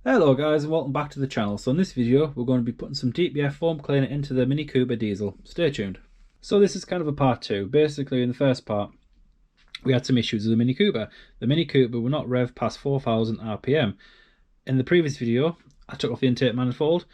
Hello guys and welcome back to the channel. So in this video we're going to be putting some DPF foam cleaner into the Mini Cooper diesel. Stay tuned. So this is kind of a part two. Basically in the first part we had some issues with the Mini Cooper. The Mini Cooper will not rev past 4,000 RPM. In the previous video I took off the intake manifold,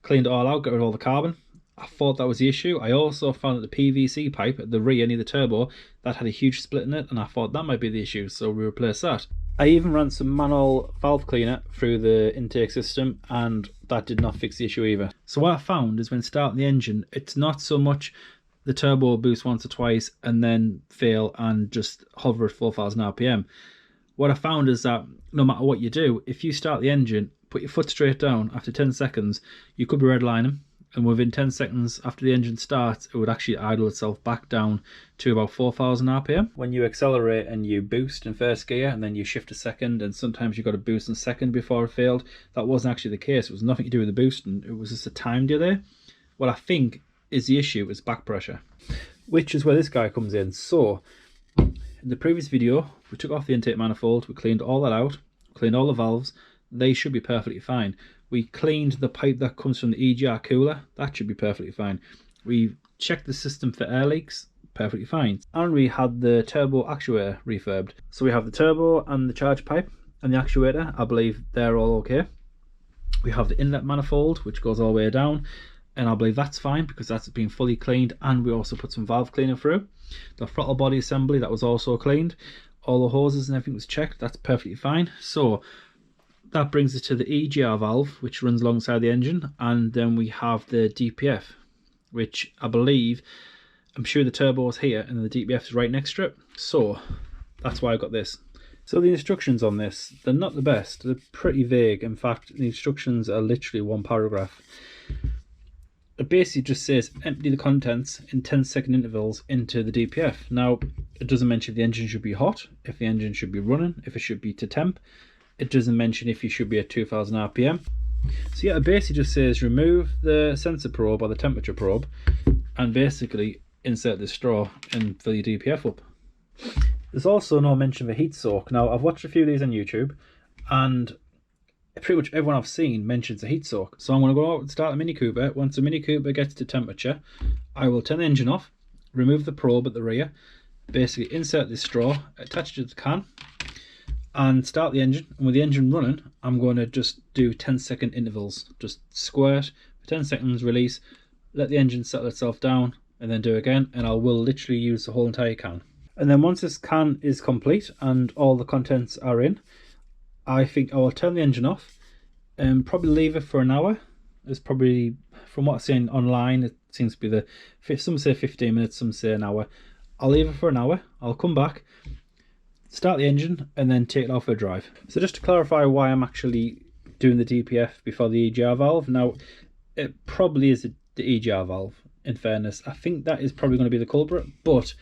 cleaned it all out, got rid of all the carbon. I thought that was the issue. I also found that the PVC pipe at the rear near the turbo, that had a huge split in it, and I thought that might be the issue, so we replaced that. I even ran some Mannol valve cleaner through the intake system and that did not fix the issue either. So what I found is when starting the engine, it's not so much the turbo will boost once or twice and then fail and just hover at 4,000 RPM. What I found is that no matter what you do, if you start the engine, put your foot straight down, after 10 seconds, you could be redlining, and within 10 seconds after the engine starts, it would actually idle itself back down to about 4,000 RPM. When you accelerate and you boost in first gear and then you shift to second, and sometimes you've got to boost in second before it failed, that wasn't actually the case. It was nothing to do with the boosting, it was just a time delay. What I think is the issue is back pressure, which is where this guy comes in. So in the previous video we took off the intake manifold, we cleaned all that out, cleaned all the valves, they should be perfectly fine. We cleaned the pipe that comes from the EGR cooler, that should be perfectly fine. We checked the system for air leaks, perfectly fine. And we had the turbo actuator refurbed. So we have the turbo and the charge pipe and the actuator, I believe they're all okay. We have the inlet manifold which goes all the way down, and I believe that's fine because that's been fully cleaned, and we also put some valve cleaner through. The throttle body assembly, that was also cleaned. All the hoses and everything was checked, that's perfectly fine. So that brings us to the Egr valve, which runs alongside the engine, and then we have the DPF, which I believe, I'm sure the turbo is here and the DPF is right next to it, so that's why I got this. So the instructions on this, they're not the best, they're pretty vague. In fact, the instructions are literally one paragraph. It basically just says empty the contents in 10-second intervals into the DPF. Now, it doesn't mention if the engine should be hot, if the engine should be running, if it should be to temp. It doesn't mention if you should be at 2,000 RPM. So yeah, it basically just says remove the sensor probe or the temperature probe and basically insert the straw and fill your DPF up. There's also no mention of a heat soak. Now, I've watched a few of these on YouTube and pretty much everyone I've seen mentions a heat soak. So I'm going to go out and start the Mini Cooper. Once the Mini Cooper gets to temperature, I will turn the engine off, remove the probe at the rear, basically insert this straw, attach it to the can, and start the engine. And with the engine running, I'm going to just do 10-second intervals. Just squirt for 10 seconds, release, let the engine settle itself down, and then do it again, and I will literally use the whole entire can. And then once this can is complete and all the contents are in, I think I will turn the engine off and probably leave it for an hour. It's probably, from what I've seen online, it seems to be some say 15 minutes, some say an hour. I'll leave it for an hour, I'll come back, start the engine, and then take it off for a drive. So just to clarify why I'm actually doing the DPF before the Egr valve. Now, it probably is the Egr valve, in fairness. I think that is probably going to be the culprit, but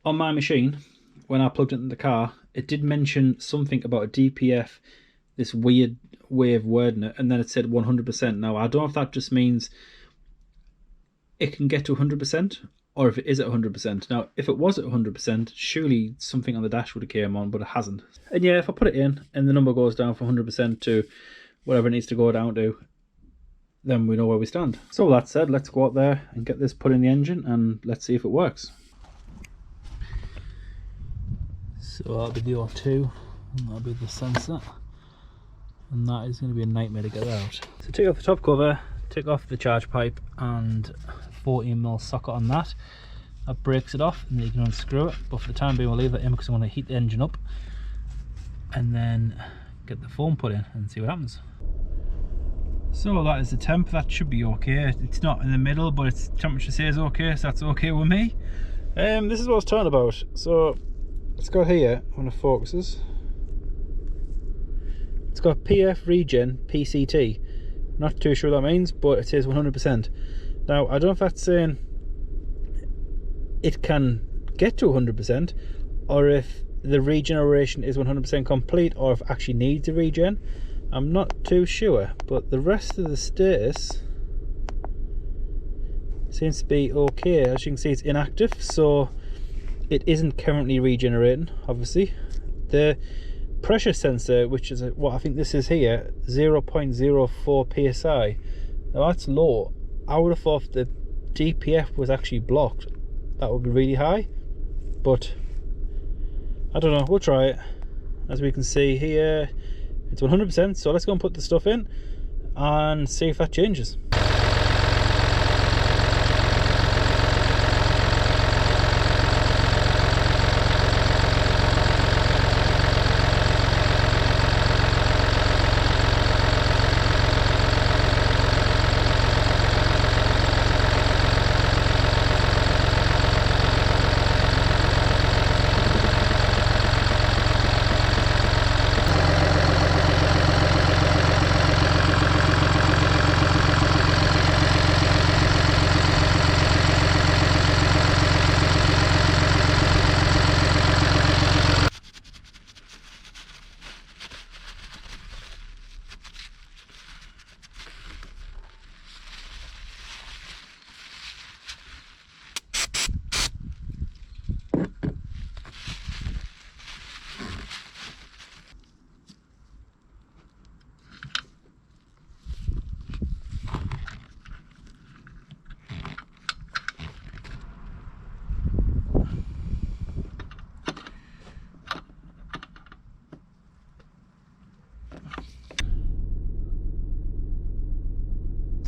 on my machine, when I plugged it in the car, it did mention something about a DPF, this weird way of wording it, and then it said 100%. Now, I don't know if that just means it can get to 100%, or if it is at 100%. Now, if it was at 100%, surely something on the dash would have came on, but it hasn't. And yeah, if I put it in and the number goes down from 100% to whatever it needs to go down to, then we know where we stand. So with that said, let's go out there and get this put in the engine and let's see if it works. So that'll be the O2, and that'll be the sensor. And that is going to be a nightmare to get out. So take off the top cover, take off the charge pipe and 14mm socket on that. That breaks it off and then you can unscrew it, but for the time being we'll leave that in because I want to heat the engine up and then get the foam put in and see what happens. So that is the temp, that should be okay. It's not in the middle, but its temperature says okay, so that's okay with me. This is what I was talking about. So it's got here, when it focuses, it's got PF REGEN PCT. Not too sure what that means, but it says 100%. Now, I don't know if that's saying it can get to 100%, or if the regeneration is 100% complete, or if it actually needs a regen. I'm not too sure, but the rest of the status seems to be okay. As you can see, it's inactive, so it isn't currently regenerating, obviously. The pressure sensor, which is what I think this is here, 0.04 psi. Now that's low. I would have thought if the DPF was actually blocked, that would be really high, but I don't know, we'll try it. As we can see here, it's 100%, so let's go and put the stuff in and see if that changes.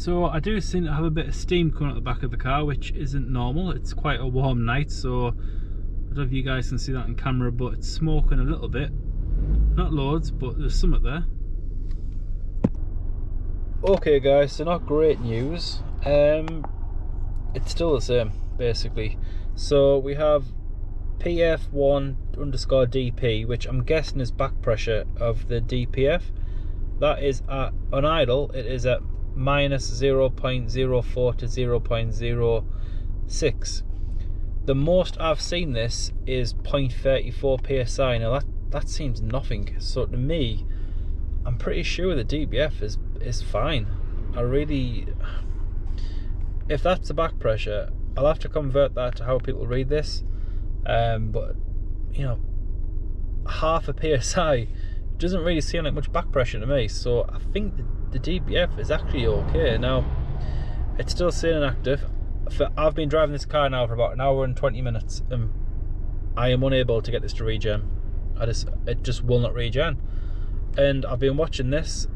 So I do seem to have a bit of steam coming out the back of the car, which isn't normal. It's quite a warm night, so I don't know if you guys can see that on camera, but it's smoking a little bit. Not loads, but there's some there. Okay guys, so not great news. It's still the same, basically. So we have PF1_DP, which I'm guessing is back pressure of the DPF. That is at, on idle, it is at minus 0.04 to 0.06. The most I've seen this is 0.34 psi. Now that seems nothing. So to me, I'm pretty sure the DPF is fine. I really, if that's the back pressure, I'll have to convert that to how people read this. But you know, half a psi doesn't really seem like much back pressure to me. So I think the DPF is actually okay. Now it's still saying inactive. I've been driving this car now for about an hour and 20 minutes and I am unable to get this to regen. It just will not regen. And I've been watching this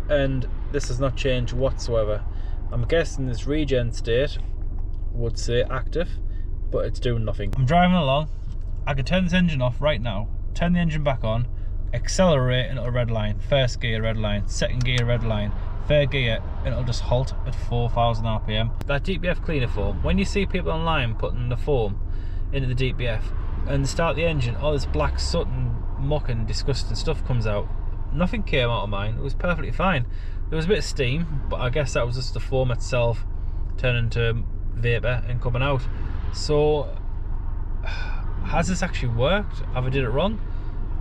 and this has not changed whatsoever. I'm guessing this regen state would say active, but it's doing nothing. I'm driving along, I can turn this engine off right now, turn the engine back on, accelerate and it'll red line, first gear red line, second gear red line, third gear, and it'll just halt at 4,000 RPM. That DPF cleaner foam, when you see people online putting the foam into the DPF and they start the engine, all this black soot and muck and disgusting stuff comes out. Nothing came out of mine, it was perfectly fine. There was a bit of steam, but I guess that was just the foam itself turning to vapour and coming out. So has this actually worked? Have I did it wrong?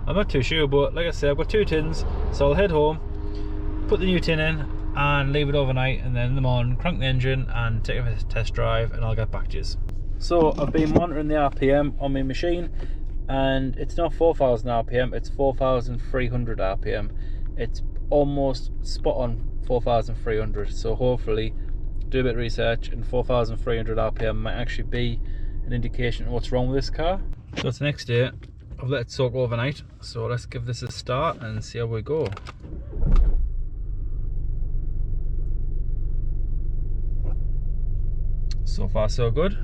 I'm not too sure, but like I said, I've got 2 tins, so I'll head home, put the new tin in and leave it overnight, and then in the morning crank the engine and take it for a test drive and I'll get back to you. So I've been monitoring the RPM on my machine and it's not 4,000 RPM, it's 4,300 RPM. It's almost spot on 4,300, so hopefully do a bit of research and 4,300 RPM might actually be an indication of what's wrong with this car. So it's the next day, I've let it soak overnight, so let's give this a start and see how we go. So far so good.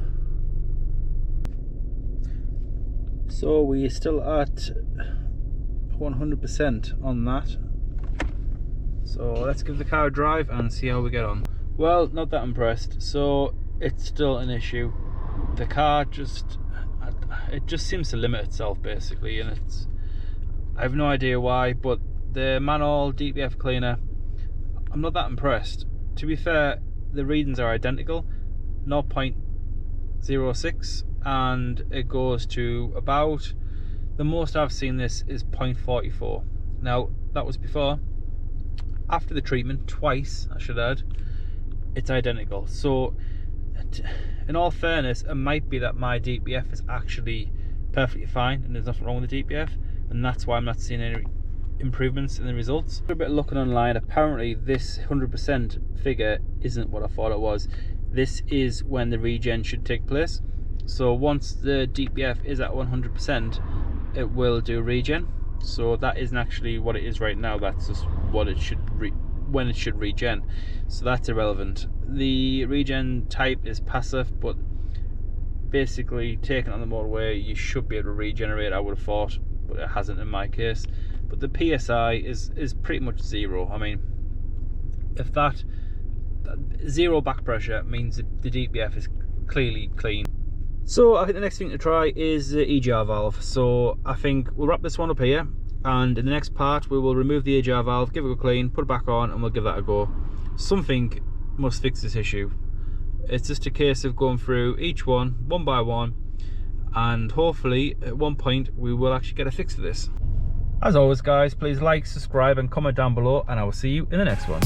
So we're still at 100% on that. So let's give the car a drive and see how we get on. Well, not that impressed. So it's still an issue. The car just seems to limit itself basically, and I have no idea why, but the Mannol DPF cleaner, I'm not that impressed. To be fair, the readings are identical, 0.06, and it goes to about, the most I've seen this is 0.44. Now that was before. After the treatment, twice I should add, it's identical. So in all fairness, it might be that my DPF is actually perfectly fine and there's nothing wrong with the DPF, and that's why I'm not seeing improvements in the results. A bit of looking online, apparently this 100% figure isn't what I thought it was. This is when the regen should take place. So once the DPF is at 100%, it will do regen. So that isn't actually what it is right now, that's just what it should when it should regen. So that's irrelevant. The regen type is passive, but basically taken on the motorway you should be able to regenerate, I would have thought, but it hasn't in my case. But the PSI is pretty much zero. I mean, if that zero back pressure means that the DPF is clearly clean. So I think the next thing to try is the Egr valve. So I think we'll wrap this one up here, and in the next part we will remove the Egr valve, give it a clean, put it back on, and we'll give that a go. Something must fix this issue. It's just a case of going through each one by one, and hopefully at one point we will actually get a fix for this. As always guys, please like, subscribe and comment down below, and I will see you in the next one.